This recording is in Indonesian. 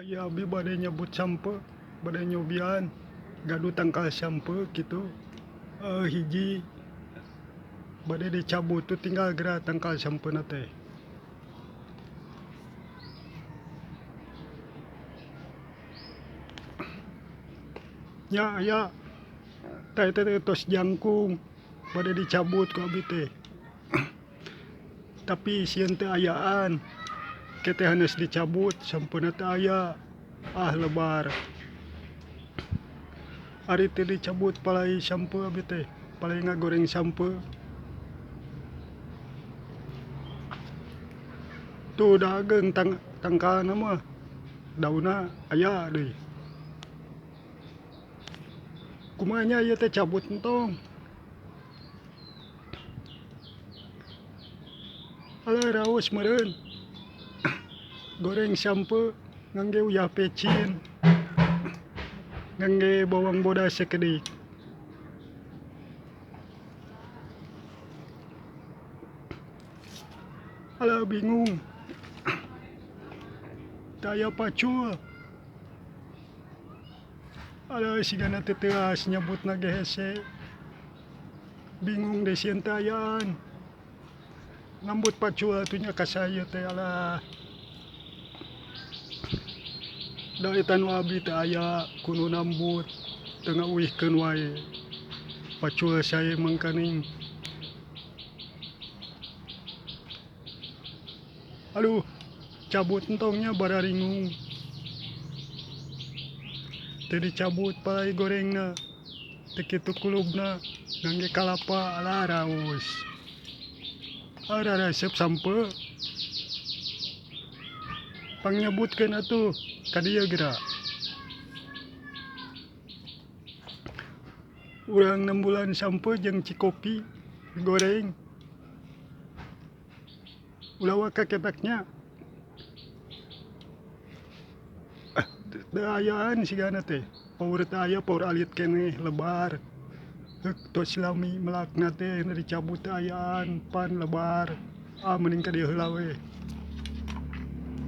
Ya abi bade nyebut sampe bade nyobian gaduh tangkal sampe gitu. Hiji bade dicabut tuh tinggal gerak tangkal sampe teh. Ya teh tos jangkung bade dicabut ku abi teh. Tapi sieun teu ayaan keteh hanes dicabut sampuna teu aya. Lebar ari teu dicabut palai sampe abi teh palai ngagoreng sampe tuh dageung tangkalna mah daunna aya deui kumaha nya ieu teh cabut entong. Raos meureun goreng sampe ngangge uyah pecin ngangge bawang bodas sakedik. Bingung teu aya pacul. Sigana teu teuas nyebutna ge hese. Bingung deh sieun teu ayaan. Ngambut pacul atunya ka saya teh da eta nu abi teu aya kudu nambut teu ngauihkeun wae pacul sae mangkaning. Cabut entongnya bararingung teu dicabut palai gorengna teu kitu kulubna ngangge kalapa raos. Resep sampe pangnyebutkeun atuh ka dieu geura. Urang 6 bulan sampe jeung cikopi goreng ulah waka ketaknya. Teu ayaan sigana teh paur teu aya paur alit keneh lebar. Tos lami melakna teh dicabut teu ayaan pan lebar. Mending ka dieu heula we.